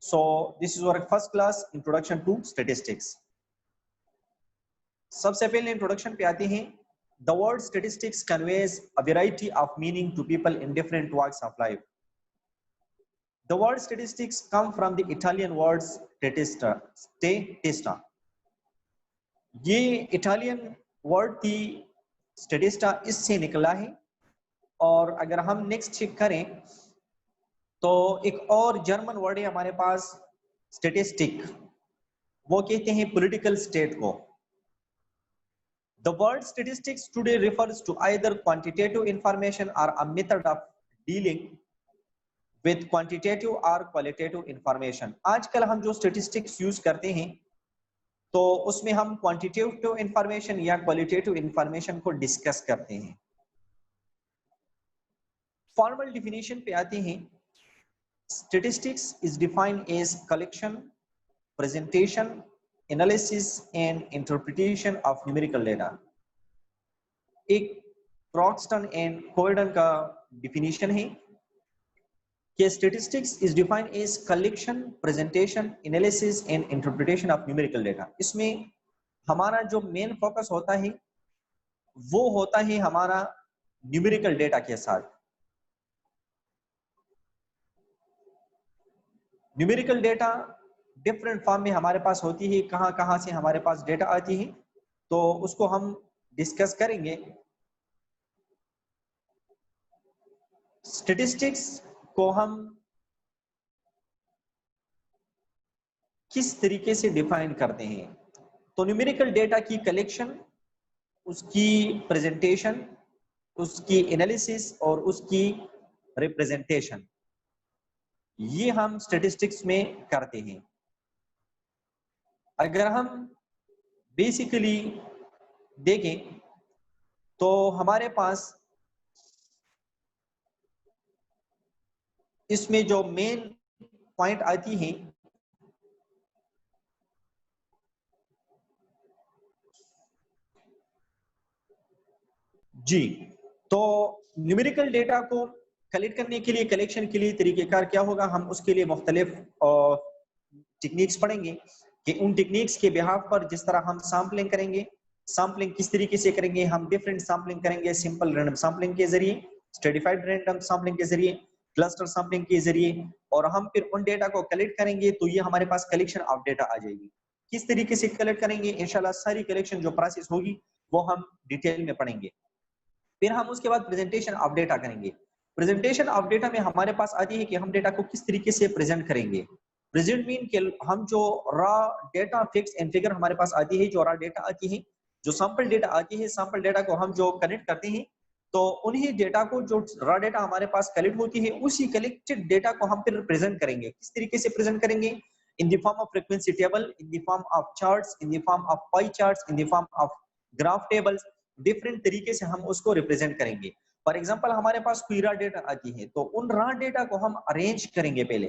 So this is our first class, introduction to statistics. सबसे पहले introduction पे आते हैं. The word statistics conveys a variety of meaning to people in different walks of life. The word statistics come from the Italian words statista. ये Italian word थी Statista, इससे निकला है. और अगर हम नेक्स्ट चेक करें तो एक और जर्मन वर्ड है हमारे पास स्टेटिस्टिक, वो कहते हैं पॉलिटिकल स्टेट को. The word statistics today refers to either quantitative information or a method of dealing with quantitative or qualitative information. आजकल हम जो statistics यूज करते हैं तो उसमें हम quantitative information या qualitative information को डिस्कस करते हैं. फॉर्मल डिफिनेशन पे आते हैं. Statistics is defined as collection, presentation, analysis and interpretation of numerical data. एक क्रॉक्सटन एंड कोवर्डन का डिफिनेशन है कि statistics is defined as collection, presentation, analysis and interpretation of numerical data. इसमें हमारा जो मेन फोकस होता है वो होता है हमारा न्यूमेरिकल डेटा के साथ. न्यूमेरिकल डेटा डिफरेंट फॉर्म में हमारे पास होती है. कहां से हमारे पास डेटा आती है तो उसको हम डिस्कस करेंगे. स्टैटिस्टिक्स को हम किस तरीके से डिफाइन करते हैं तो न्यूमेरिकल डेटा की कलेक्शन, उसकी प्रेजेंटेशन, उसकी एनालिसिस और उसकी रिप्रेजेंटेशन, ये हम स्टैटिस्टिक्स में करते हैं. अगर हम बेसिकली देखें तो हमारे पास इसमें जो मेन पॉइंट आती है जी, तो न्यूमेरिकल डेटा को कलेक्ट करने के लिए, कलेक्शन के लिए तरीकेकार क्या होगा, हम उसके लिए मुख्तलिफ टेक्निक्स पढ़ेंगे कि उन टेक्निक्स के बिहाफ पर जिस तरह हम सैम्पलिंग करेंगे, सैम्पलिंग किस तरीके से करेंगे. हम डिफरेंट सैम्पलिंग करेंगे, सिंपल रैंडम सैम्पलिंग के जरिए, स्ट्रेटिफाइड रैंडम सैम्पलिंग के जरिए, क्लस्टर सैम्पलिंग के जरिए, और हम फिर उन डेटा को कलेक्ट करेंगे तो ये हमारे पास कलेक्शन ऑफ डेटा आ जाएगी. किस तरीके से कलेक्ट करेंगे, इंशाल्लाह सारी कलेक्शन जो प्रोसेस होगी वो हम डिटेल में पढ़ेंगे. फिर हम उसके बाद प्रेजेंटेशन ऑफ डेटा करेंगे. प्रेजेंटेशन ऑफ डेटा में हमारे पास आती है कि हम डेटा को किस तरीके से प्रेजेंट करेंगे. प्रेजेंट मीन के हम जो raw data fix and figure हमारे पास आती है, जो रॉ डेटा आती है, जो सैंपल डेटा आती है, सैंपल डेटा को हम जो कनेक्ट करते हैं तो उन्हीं डेटा को, जो रॉ डेटा हमारे पास कलेक्ट होती है, उसी कलेक्टेड डेटा को हम फिर प्रेजेंट करेंगे. किस तरीके से प्रेजेंट करेंगे, in the form of frequency table, in the form of charts, in the form of pie charts, in the form of graph tables. Different तरीके से हम उसको रिप्रेजेंट करेंगे. फॉर एग्जांपल हमारे पास कोई रॉ डेटा आती है तो उन रॉ डेटा को हम अरेंज करेंगे, पहले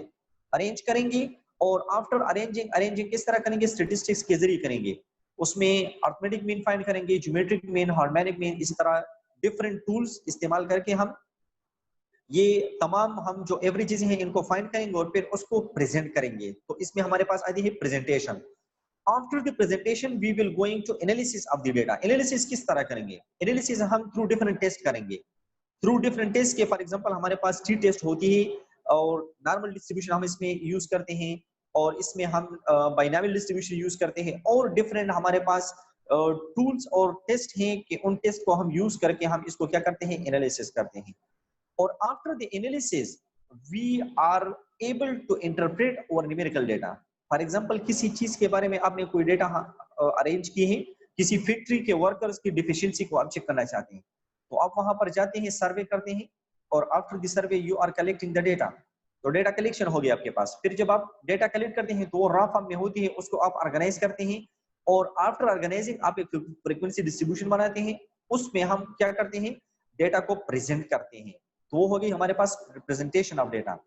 अरेंज करेंगे और आफ्टर अरेंजिंग किस तरह करेंगे, स्टैटिस्टिक्स के जरिए करेंगे. उसमें अरिथमेटिक मीन फाइंड करेंगे, ज्योमेट्रिक मीन, हार्मोनिक मीन, इस तरह डिफरेंट टूल्स इस्तेमाल करके हम ये तमाम हम जो एवरेजेस हैं इनको फाइंड करेंगे और फिर उसको प्रेजेंट करेंगे. तो इसमें हमारे पास आती है presentation. After the presentation, we will going to analysis of the data. Analysis किस तरह करेंगे, एनालिसिस हम थ्रू डिफरेंट टेस्ट करेंगे. थ्रू डिफरेंट टेस्ट के फॉर एग्जांपल हमारे पास टी टेस्ट होती है और नॉर्मल डिस्ट्रीब्यूशन हम इसमें यूज करते हैं, और इसमें हम बाइनोमियल डिस्ट्रीब्यूशन यूज करते हैं, और डिफरेंट हमारे पास टूल्स और टेस्ट हैं कि उन टेस्ट को हम यूज करके हम इसको क्या करते हैं, एनालिसिस करते हैं. और after the analysis we are able to interpret our numerical data. For example किसी चीज के बारे में आपने कोई डेटा अरेंज किए हैं, किसी फैक्ट्री के वर्कर्स की डिफिशियंसी को आप चेक करना चाहते हैं तो आप वहां पर जाते हैं, सर्वे करते हैं, और after the survey you are collecting the data. तो डेटा कलेक्शन हो गया आपके पास. फिर जब आप डेटा कलेक्ट करते हैं तो वो रॉ फॉर्म में होती है, उसको आप ऑर्गेनाइज करते हैं, और आफ्टर ऑर्गेनाइजिंग आप एक फ्रीक्वेंसी डिस्ट्रीब्यूशन बनाते हैं, उसमें हम क्या करते हैं, डेटा को प्रेजेंट करते हैं. तो वो हो गई हमारे पास रिप्रेजेंटेशन ऑफ डेटा.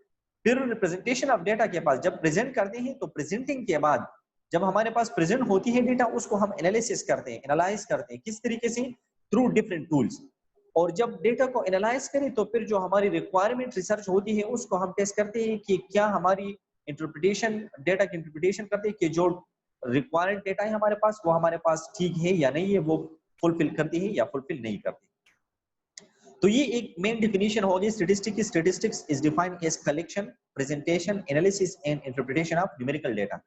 फिर रिप्रेजेंटेशन ऑफ डेटा के पास जब प्रेजेंट करते हैं तो प्रेजेंटिंग के बाद जब हमारे पास प्रेजेंट होती है डेटा, उसको हम एनालिसिस करते हैं, एनालाइज करते हैं. किस तरीके से, थ्रू डिफरेंट टूल्स. और जब डेटा को एनालाइज करें तो फिर जो हमारी रिक्वायरमेंट रिसर्च होती है उसको हम टेस्ट करते हैं कि क्या हमारी इंटरप्रिटेशन, डेटा की इंटरप्रिटेशन करते हैं कि जो रिक्वायर्ड डेटा है हमारे पास वो हमारे पास ठीक है या नहीं है, वो फुलफिल करती है या फुलफिल नहीं करती। तो ये एक मेन डेफिनेशन होगी स्टैटिस्टिक्स की। Statistics is defined as collection, presentation, analysis and interpretation of numerical data.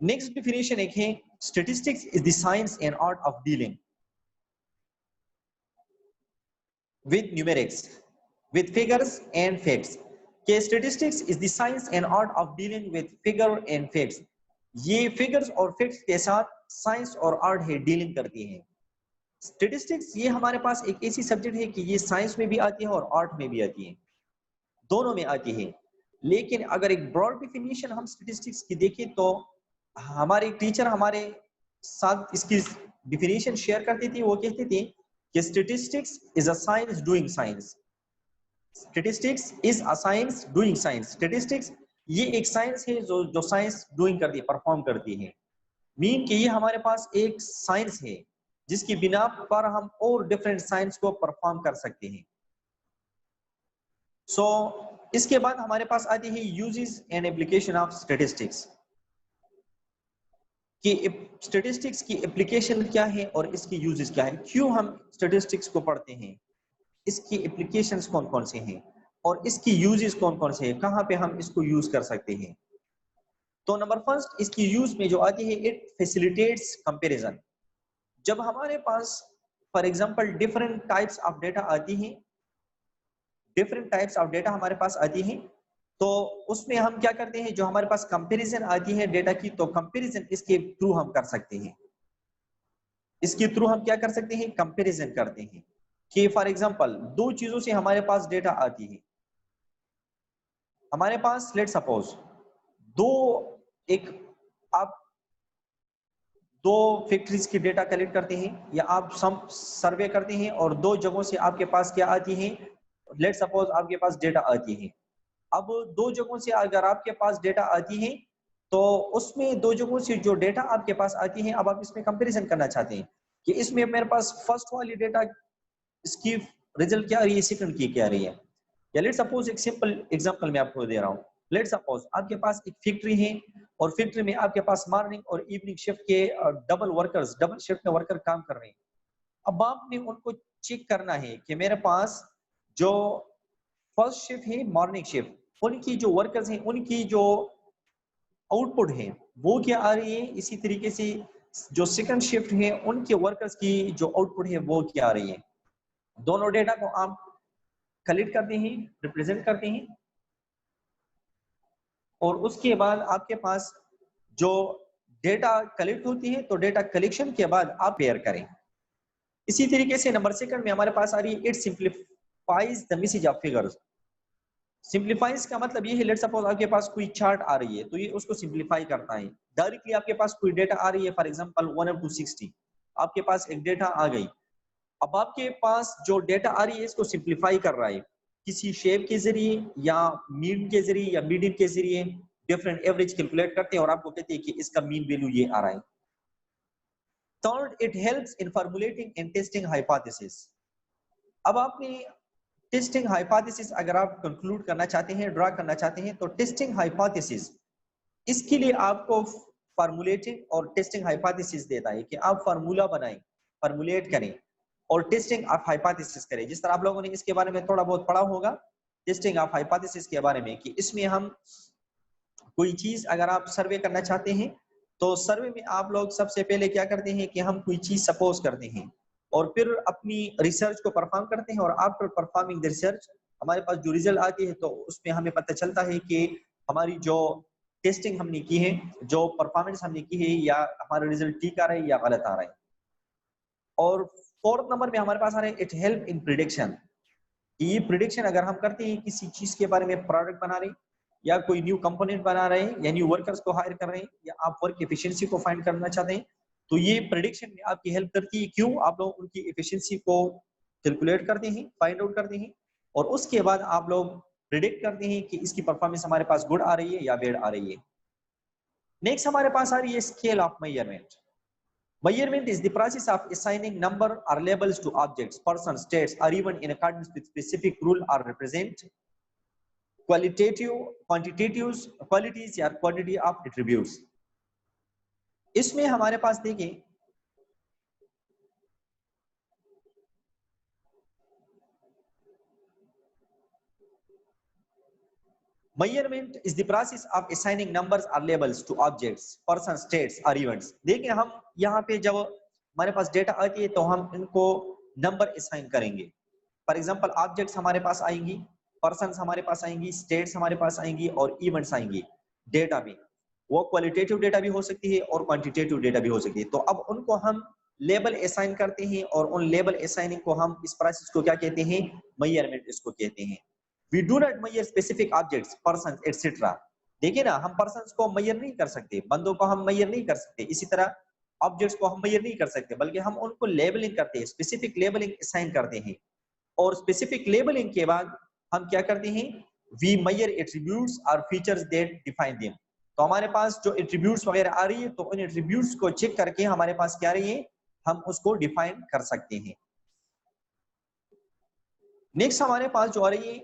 Next definition एक है statistics is the science and art of dealing with numerics, with figures and facts. कि statistics is the science and art of dealing with figure and facts. ये figures और facts के साथ science और art है dealing करती है। Statistics ये हमारे पास एक ऐसी सब्जेक्ट है कि ये साइंस में भी आती है और आर्ट में भी आती है, दोनों में आती है। लेकिन अगर एक ब्रॉड डेफिनेशन हम स्टैटिस्टिक्स की देखें तो हमारे टीचर हमारे साथ इसकी डेफिनेशन शेयर करती थी। वो कहती थी कि statistics is a science doing science. Statistics is a science doing science. Statistics ये एक साइंस है जो साइंस डूइंग करती है, परफॉर्म करती है। मीन कि ये हमारे पास एक साइंस है जिसकी बिना पर हम और डिफरेंट साइंस को परफॉर्म कर सकते हैं। सो इसके बाद हमारे पास आती है uses and application of statistics. कि स्टैटिस्टिक्स की एप्लीकेशन क्या है और इसकी यूजेस क्या है, क्यों हम स्टैटिस्टिक्स को पढ़ते हैं, इसकी एप्लीकेशंस कौन कौन से हैं और इसकी यूजेस कौन कौन से हैं, कहाँ पे हम इसको यूज कर सकते हैं। तो नंबर फर्स्ट इसकी यूज में जो आती है, इट फैसिलिटेट्स कंपैरिजन। जब हमारे पास for example different types of data आती हैं, डिफरेंट टाइप्स ऑफ डेटा हमारे पास आती हैं, तो उसमें हम क्या करते हैं, जो हमारे पास कंपैरिजन आती है डेटा की, तो कंपैरिजन इसके थ्रू हम कर सकते हैं। इसके थ्रू हम क्या कर सकते हैं, कंपैरिजन करते हैं। कि फॉर एग्जांपल दो चीजों से हमारे पास डेटा आती है। हमारे पास लेट सपोज दो एक आप दो फैक्ट्रीज की डेटा कलेक्ट करते हैं या आप सम सर्वे करते हैं और दो जगहों से आपके पास क्या आती है, लेट सपोज आपके पास डेटा आती है। अब दो जगहों से अगर आपके पास डेटा आती है तो उसमें दो जगहों से जो डेटा आपके पास आती है, अब आप इसमें कंपैरिजन करना चाहते हैं कि इसमें मेरे पास फर्स्ट वाली डेटा इसकी रिजल्ट क्या आ रही है, सेकंड की क्या आ रही है। या लेट सपोज एक सिंपल एग्जांपल मैं आपको दे रहा हूँ। लेट सपोज आपके पास एक फैक्ट्री है और फैक्ट्री में आपके पास मॉर्निंग और इवनिंग शिफ्ट के डबल शिफ्ट में वर्कर काम कर रहे हैं। अब आपने उनको चेक करना है कि मेरे पास जो फर्स्ट शिफ्ट है मॉर्निंग शिफ्ट, उनकी जो वर्कर्स हैं उनकी जो आउटपुट है वो क्या आ रही है, इसी तरीके से जो सेकंड शिफ्ट है उनके वर्कर्स की जो आउटपुट है वो क्या आ रही है। दोनों डेटा को आप कलेक्ट करते हैं, रिप्रेजेंट करते हैं और उसके बाद आपके पास जो डेटा कलेक्ट होती है तो डेटा कलेक्शन के बाद आप पेयर करें। इसी तरीके से नंबर सेकंड में हमारे पास आ रही है, it simplifies the message of figures. Simplifies का मतलब ये है, लेट सपोज आपके पास कोई चार्ट आ रही है तो ये उसको सिंप्लीफाई करता है। डायरेक्टली आपके पास कोई डेटा आ रही है, फॉर एग्जांपल 1 up to 60 आपके पास एक डेटा आ गई। अब आपके पास जो डेटा आ रही है इसको सिंप्लीफाई कर रहा है किसी शेप के जरिए या मीन के जरिए या मीडियन के जरिए, डिफरेंट एवरेज कैलकुलेट करते हैं और आपको कहते हैं कि इसका मीन वैल्यू ये आ रहा है। Third, it helps in formulating and testing hypothesis. अब आपने टेस्टिंग हाइपोथेसिस अगर आप कंक्लूड करना चाहते हैं, ड्रा करना चाहते हैं, तो टेस्टिंग हाइपोथेसिस इसके लिए आपको फॉर्मुलेटिंग और टेस्टिंग हाइपोथेसिस देता है कि आप फार्मूला बनाएं, फॉर्मुलेट करें और टेस्टिंग ऑफ हाइपोथेसिस करें। जिस तरह आप लोगों ने इसके बारे में थोड़ा बहुत पढ़ा होगा, टेस्टिंग ऑफ हाइपोथेसिस के बारे में, कि इसमें हम कोई चीज अगर आप सर्वे करना चाहते हैं तो सर्वे में आप लोग सबसे पहले क्या करते हैं कि हम कोई चीज सपोज करते हैं और फिर अपनी रिसर्च को परफॉर्म करते हैं और आफ्टर परफॉर्मिंग द रिसर्च हमारे पास जो रिजल्ट आती है तो उसमें हमें पता चलता है कि हमारी जो टेस्टिंग हमने की है, जो परफॉर्मेंस हमने की है, या हमारा रिजल्ट ठीक आ रहा है या गलत आ रहा है। और फोर्थ नंबर में हमारे पास आ रहा है, इट हेल्प इन प्रिडिक्शन। ये प्रिडिक्शन अगर हम करते हैं किसी चीज के बारे में, प्रोडक्ट बना रहे हैं या कोई न्यू कंपोनेंट बना रहे हैं या न्यू वर्कर्स को हायर कर रहे हैं या आप वर्क एफिशिएंसी को फाइंड करना चाहते हैं, तो ये प्रेडिक्शन में आपकी हेल्प करती है। क्यों? आप लोग उनकी एफिशिएंसी को कैलकुलेट करते हैं, फाइंड आउट करते हैं और उसके बाद आप लोग प्रिडिक्ट करते हैं कि इसकी परफॉर्मेंस हमारे पास गुड आ रही है या बैड आ रही है। नेक्स्ट हमारे पास आ रही है scale of measurement. Measurement is the process of assigning number or labels to objects, persons, states, or even in accordance with specific rule or represent qualitative, quantitative qualities या क्वांटिटी ऑफ एट्रीब्यूट्स। इसमें हमारे पास देखिए measurement is the process of assigning numbers or labels to objects, persons, states or events। देखिए हम यहाँ पे जब हमारे पास डेटा आती है तो हम इनको नंबर असाइन करेंगे। फॉर एग्जांपल ऑब्जेक्ट्स हमारे पास आएंगी, पर्सन्स हमारे पास आएंगी, स्टेट्स हमारे पास आएंगी और इवेंट्स आएंगी डेटा में। वो क्वालिटेटिव डेटा भी हो सकती है और क्वांटिटेटिव डेटा भी हो सकती है। तो अब उनको हम लेबल असाइन करते हैं और उन लेबल असाइनिंग को हम इस प्रोसेस को क्या कहते हैं? मेजरमेंट इसको कहते हैं। We do not measure specific objects, persons, etc. देखिए ना, हम पर्सन्स को मेजर नहीं कर सकते, बंदों को हम मेजर नहीं कर सकते, इसी तरह ऑब्जेक्ट्स को हम मेजर नहीं कर सकते, बल्कि हम उनको लेबलिंग करते हैं, स्पेसिफिक लेबलिंग असाइन करते हैं। और स्पेसिफिक लेबलिंग के बाद हम क्या करते हैं? वी मेजर एट्रीब्यूट्स और फीचर्स दैट डिफाइन देम। तो हमारे पास जो एट्रीब्यूट्स वगैरह आ रही है तो उन एट्रीब्यूट्स को चेक करके हमारे पास क्या रही है, हम उसको डिफाइन कर सकते हैं। नेक्स्ट हमारे पास जो आ रही है,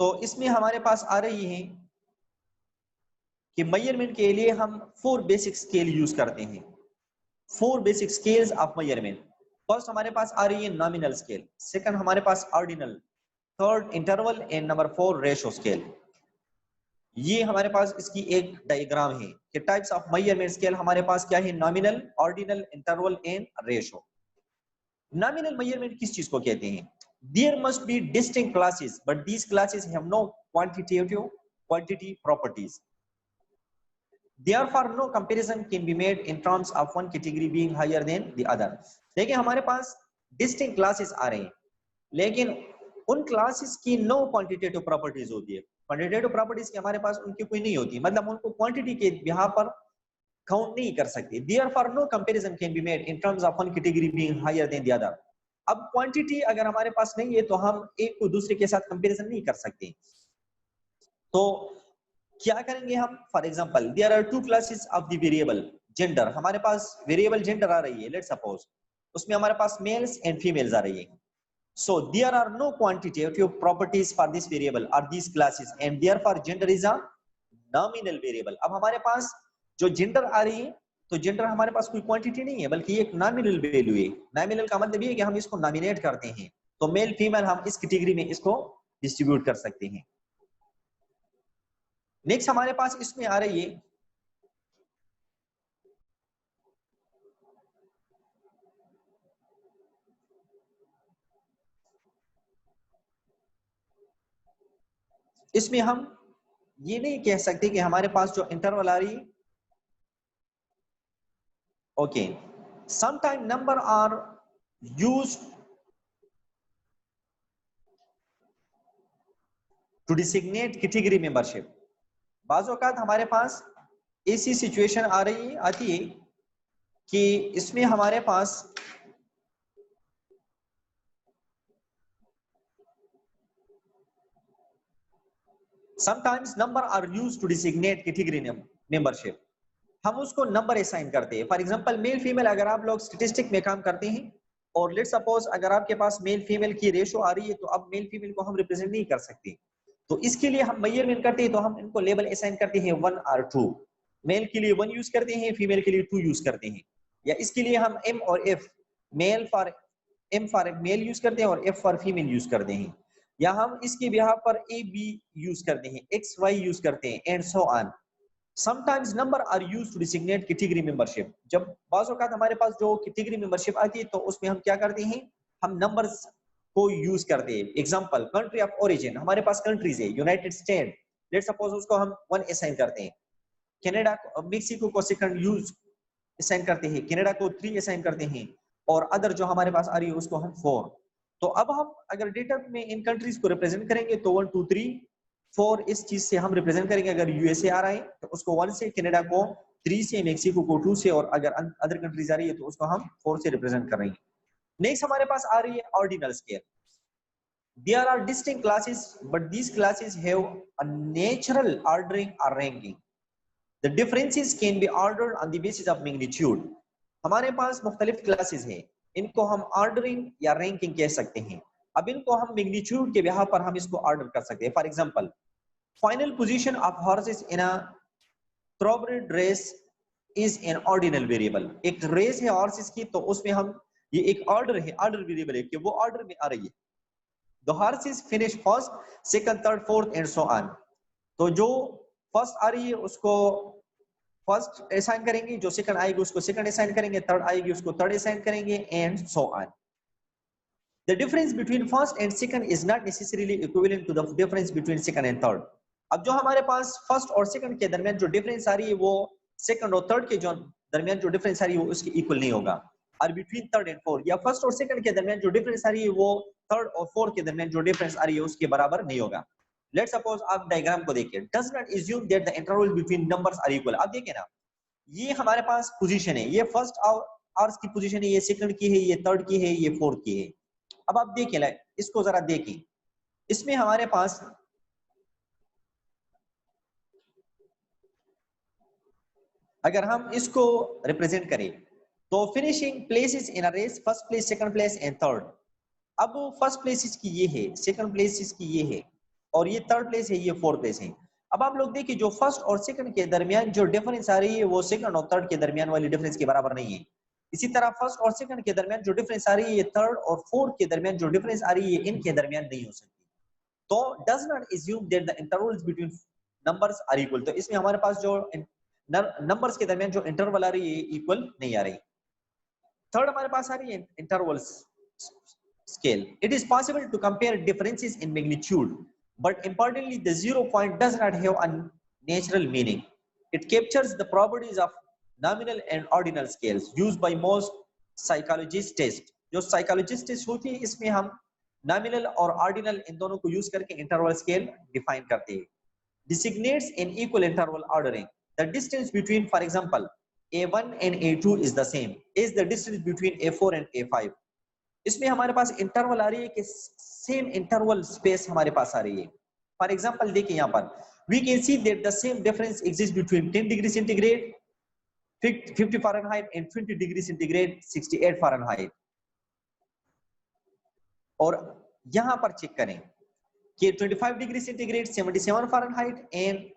तो इसमें हमारे पास आ रही है कि मेजरमेंट के लिए हम 4 बेसिक स्केल यूज करते हैं। 4 basic scales of measurement. First हमारे पास आ रही है नॉमिनल स्केल, सेकंड हमारे पास ordinal, third interval and number 4 ratio scale. ये हमारे पास इसकी एक डायग्राम है कि टाइप्स ऑफ मेजरमेंट स्केल हमारे पास क्या है? Nominal, ordinal, interval and ratio. Nominal measurement किस चीज को कहते हैं? There must be distinct classes, but these classes have no quantity properties. Therefore, no comparison can be made in terms of one category being higher than the other. देखिए हमारे पास distinct classes आ रहे हैं, लेकिन उन classes की no quantitative properties होती है। Quantitative properties की हमारे पास उनकी कोई नहीं होती, मतलब उनको quantity के बिहार पर काउंट नहीं कर सकते। Therefore, no comparison can be made in terms of one category being higher than the other. अब क्वांटिटी अगर हमारे पास नहीं है तो हम एक को दूसरे के साथ कंपैरिजन नहीं कर सकते। तो क्या करेंगे हम? For example, there are 2 classes of the variable gender. हमारे पास वेरिएबल जेंडर आ रही है, लेट्स सपोज उसमें हमारे पास मेल्स एंड फीमेल्स आ रही है। So there are no quantitative properties for this variable और this classes and therefore gender is a nominal variable. अब हमारे पास जो जेंडर आ रही है, तो जेंडर हमारे पास कोई क्वांटिटी नहीं है, बल्कि एक नॉमिनल वैल्यू है। नॉमिनल का मतलब ये है कि हम इसको नॉमिनेट करते हैं, तो मेल फीमेल हम इस कैटेगरी में इसको डिस्ट्रीब्यूट कर सकते हैं। नेक्स्ट हमारे पास इसमें आ रही है इसमें हम ये नहीं कह सकते कि हमारे पास जो इंटरवल आ रही है, okay, sometime number are used to designate category membership. बाज़ औक़ात हमारे पास ऐसी सिचुएशन आ रही है, आती है कि इसमें हमारे पास sometimes number are used to designate category membership। हम उसको नंबर असाइन करते हैं। फॉर एग्जांपल मेल फीमेल, अगर आप लोग स्टैटिस्टिक में काम करते हैं और लेट्स सपोज अगर आपके पास मेल फीमेल की रेशो आ रही है, तो अब मेल फीमेल को हम रिप्रेजेंट नहीं कर सकते, तो इसके लिए हम मेजरमेंट करते हैं, तो हम इनको लेबल असाइन करते हैं 1 और 2। मेल के लिए 1 यूज करते हैं, फीमेल के लिए 2 यूज करते हैं, या इसके लिए हम एम और F, male for M for male use करते हैं और एफ फॉर फीमेल यूज करते हैं, या हम इसके बिहार पर ए बी यूज करते हैं, एक्स वाई यूज करते हैं and so on. Sometimes number are used to designate category membership. जब बाज़ औक़ात हमारे पास जो कैटेगरी मेंबरशिप आती है, तो उसमें हम क्या करते हैं? हम नंबर्स को यूज करते हैं। एग्जांपल, कंट्री ऑफ ओरिजिन, हमारे पास कंट्रीज है, यूनाइटेड स्टेट, लेट्स सपोज उसको हम 1 असाइन करते हैं। कनाडा, मेक्सिको को सेकंड यूज असाइन करते हैं, कनाडा को 3 असाइन करते हैं, और अदर जो हमारे पास आ रही है उसको हम 4। तो अब हम अगर डेटा में इन कंट्रीज को रिप्रेजेंट करेंगे तो 1 2 3 4 इस चीज से हम रिप्रेजेंट करेंगे। अगर यूएसए आ रहा है तो उसको 1 से, कनाडा को 3 से, मेक्सिको को 2 से, और अगर अदर कंट्रीज आ रही है तो उसको हम 4 से रिप्रेजेंट कर रहे हैं। नेक्स्ट हमारे पास आ रही है ordinal scale. There are distinct classes, but these classes have a natural ordering or ranking. The differences can be ordered on the basis of magnitude. हमारे पास मुख्तलिफ क्लासेस हैं, इनको हम ऑर्डरिंग या रैंकिंग कह सकते हैं। अब इनको हम मैग्नीट्यूड के बिहार पर हम इसको ऑर्डर कर सकते हैं। For example, final position of horses in a thoroughbred race is an ordinal variable. एक रेस है हॉर्सेस की, तो उसमें हम ये एक ऑर्डर है, ऑर्डर वेरिएबल है कि वो ऑर्डर में आ रही है। The horses finish first, second, third, fourth and so on. तो जो फर्स्ट आ रही है उसको फर्स्ट असाइन करेंगे, जो सेकंड आएगी उसको सेकंड असाइन करेंगे, थर्ड आएगी उसको थर्ड असाइन करेंगे and so on. The difference between first and second is not necessarily equivalent to the difference between second and third. अब जो हमारे पास फर्स्ट और सेकंड के दरमियान जो डिफरेंस आ रही है वो सेकंड और थर्ड के जो दरमियान जो डिफरेंस आ रही है वो उसके इक्वल नहीं होगा। और बिटवीन थर्ड एंड फोर्थ या फर्स्ट और सेकंड के दरमियान जो डिफरेंस आ रही है वो थर्ड और फोर्थ के दरमियान जो डिफरेंस आ रही है उसके बराबर नहीं होगा। लेट्स सपोज आप डायग्राम को देखिए, does not assume that the interval between numbers are equal। अब देखिए ना, ये हमारे पास पोजीशन है, ये फर्स्ट आवर्स की पोजीशन है, ये सेकंड की है, ये थर्ड की है, ये फोर्थ की है। अब आप देखिए, इसको जरा देखें, इसमें हमारे पास अगर हम इसको रिप्रेजेंट करें तो finishing places in a race, first place, second place and third. अब फर्स्ट प्लेस इसकी ये है, सेकंड प्लेस इसकी ये है और ये थर्ड प्लेस है, ये फोर्थ प्लेस है। अब आप लोग देखिए, जो फर्स्ट और सेकंड के दरमियान जो डिफरेंस आ रही है वो सेकंड और थर्ड के दरमियान वाली डिफरेंस के बराबर नहीं है। इसी तरह फर्स्ट और सेकंड के दरमियान जो डिफरेंस आ रही है ये थर्ड और फोर्थ के दरमियान जो डिफरेंस आ रही है इनके दरमियान नहीं हो सकती। तो does not assume that the intervals between numbers are equal। तो इसमें हमारे पास जो नंबर्स के दरमियान जो इंटरवल आ रही है इक्वल नहीं आ रही। थर्ड हमारे पास आ रही है intervals scale. It is possible to compare differences in magnitude, but importantly, the 0 point does not have a natural meaning. It captures the properties of nominal and ordinal scales used by most psychologist tests. जो psychologist test होती है इसमें हम nominal और ordinal इन दोनों को use करके interval scale define करते हैं। Designates an equal interval ordering. The distance between, for example, A1 and A2 is the same as the distance between A4 and A5. इसमें हमारे पास इंटरवल आ रही है कि सेम इंटरवल स्पेस हमारे पास आ रही है। फॉर एग्जांपल देखिए यहाँ पर we can see that the same difference exist between 10 degree centigrade 50 Fahrenheit and 20 degree centigrade 68 Fahrenheit. और यहाँ पर चेक करें कि 25 degree centigrade 77 Fahrenheit and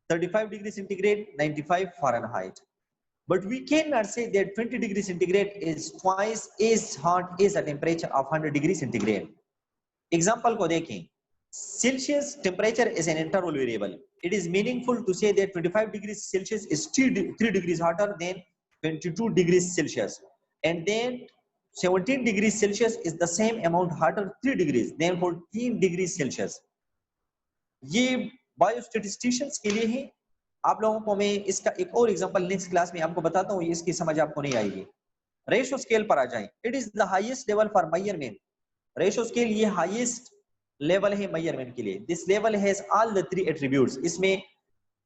35 degree centigrade 95 Fahrenheit. But we cannot say that 20 degrees centigrade is twice as hot as a temperature of 100 degrees centigrade. Example को देखें, Celsius temperature is an interval variable. It is meaningful to say that 25 degrees Celsius is 3 degrees hotter than 22 degrees Celsius, and then 17 degrees Celsius is the same amount hotter 3 degrees than 14 degrees Celsius. ये बायोस्टैटिस्टिशियंस के लिए है। आप लोगों को मैं इसका एक और एग्जांपल नेक्स्ट क्लास में आपको बताता हूँ, इसकी समझ आपको नहीं आएगी। रेशो स्केल पर आ जाएं। It is the highest level for measurement. Ratio scale ये हाईएस्ट लेवल है मेजरमेंट के लिए। This level has all the 3 attributes. इसमें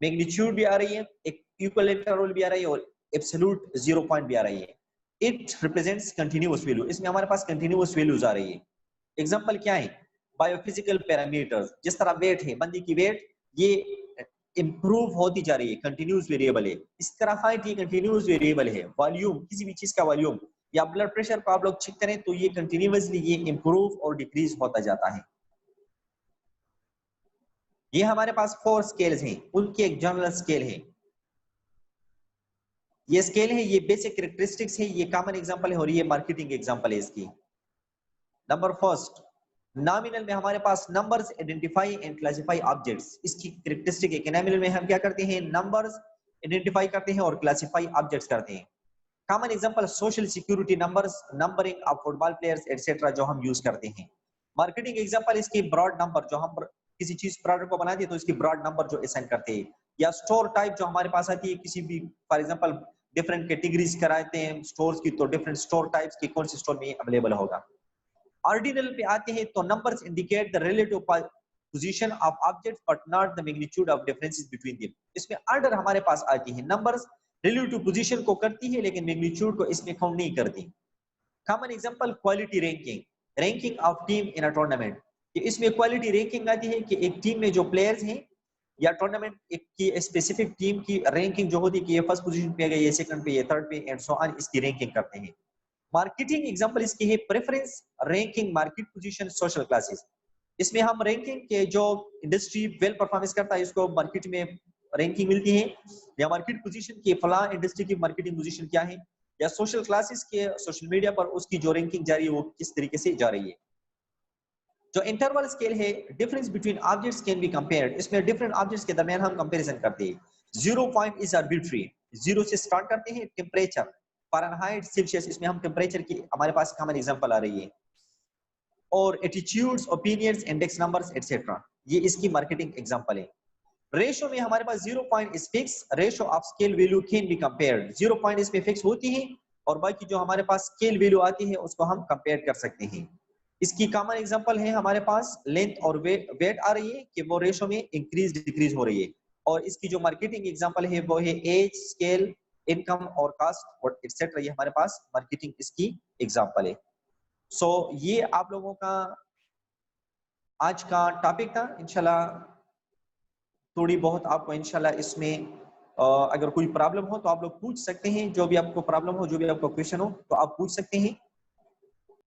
मैग्नीट्यूड भी आ रही है, एक इक्वल इंटरवल भी आ रही है और एब्सोल्यूट 0 पॉइंट भी आ रही है। It represents continuous value. इसमें हमारे पास कंटीन्यूअस वैल्यूज आ रही है। एग्जांपल क्या है? बायोफिजिकल पैरामीटर्स, जिस तरह वेट है, बंदी की वेट ये इंप्रूव होती जा रही है, कंटिन्यूस वेरिएबल है। इस तरह हाइट ये कंटिन्यूस वेरिएबल है। वॉल्यूम, किसी भी चीज का वॉल्यूम या ब्लड प्रेशर को आप लोग चेक करें तो ये कंटिन्यूसली ये इंप्रूव और डिक्रीज होता जाता है। ये हमारे पास 4 स्केल्स हैं, उनकी एक जनरल स्केल है। ये स्केल है, ये बेसिक कैरेक्टरिस्टिक्स है, ये कॉमन एग्जांपल है और ये मार्केटिंग एग्जांपल है इसकी। नंबर फर्स्ट, नॉमिनल में हमारे पास numbers identify and classify objects. इसकी कैरेक्टरिस्टिक है कि नॉमिनल में हम क्या करते हैं? नंबर्स आइडेंटिफाई करते हैं और क्लासिफाई ऑब्जेक्ट्स करते हैं। Common example social security numbers, numbering of football players etcetera जो हम यूज करते हैं। मार्केटिंग एग्जांपल इसकी ब्रॉड नंबर, जो हम किसी चीज प्रोडक्ट को बनाते हैं तो इसकी ब्रॉड नंबर जो असाइन करते हैं। या स्टोर टाइप जो हमारे पास आती है, किसी भी फॉर एग्जांपल डिफरेंट कैटेगरीज कराते हैं स्टोर्स की, तो डिफरेंट स्टोर टाइप्स की कौन से स्टोर में अवेलेबल होगा। ऑर्डिनल पे आते हैं तो numbers indicate the relative position of objects but not the magnitude of differences between them. इसमें ऑर्डर हमारे पास आती है, नंबर्स रिलेटिव पोजीशन को करती है लेकिन मैग्नीट्यूड को इसमें काउंट नहीं करती। Common example quality ranking, ranking of team in a tournament. इसमें क्वालिटी रैंकिंग आती है कि एक टीम में जो प्लेयर्स हैं या टूर्नामेंट एक की स्पेसिफिक टीम की रैंकिंग जो होती है कि ये फर्स्ट पोजीशन पे गई, ये सेकंड पे, ये थर्ड पे एंड सो ऑन, इसकी रैंकिंग करते हैं। मार्केटिंग एग्जांपल इसकी है preference, ranking, market position, social classes. इसमें हम रैंकिंग के जो इंडस्ट्री वेल परफॉर्मेंस करता है इसको मार्केट में रैंकिंग मिलती है, या मार्केट पोजीशन की फला इंडस्ट्री की मार्केटिंग पोजीशन क्या है, या सोशल क्लासेस के सोशल मीडिया पर उसकी जो रैंकिंग जा रही है वो किस तरीके से जा रही है। जो इंटरवल स्केल है, difference between objects can be compared, इसमें डिफरेंट ऑब्जेक्ट्स के दरमियान हम कंपैरिजन करते हैं। 0 पॉइंट इज आर्बिट्री, 0 से स्टार्ट करते हैं। टेम्परेचर फ़ारेनहाइट सेल्सियस, इसमें हम टेम्परेचर की हमारे पास कॉमन एग्जांपल आ रही है, और attitudes, opinions, index numbers etcetera, ये इसकी मार्केटिंग एग्जांपल है। रेशो में हमारे पास 0 point is fix, ratio of scale value can be compared, 0 point इसमें फिक्स होती है और बाकी जो हमारे पास स्केल वैल्यू आती है उसको हम कंपेयर कर सकते हैं। इसकी कॉमन एग्जांपल है हमारे पास लेंथ और वेट आ रही है कि वो रेशो में इंक्रीज डिक्रीज हो रही है, और इसकी जो मार्केटिंग एग्जांपल है वो है एज, स्केल, इनकम और कास्ट और एटसेट्रा, ये हमारे पास मार्केटिंग इसकी एग्जांपल है। सो ये आप लोगों का आज का टॉपिक था। इंशाल्लाह थोड़ी बहुत आपको इंशाल्लाह इसमें अगर कोई प्रॉब्लम हो तो आप लोग पूछ सकते हैं, जो भी आपको प्रॉब्लम हो, जो भी आपको क्वेश्चन हो तो आप पूछ सकते हैं।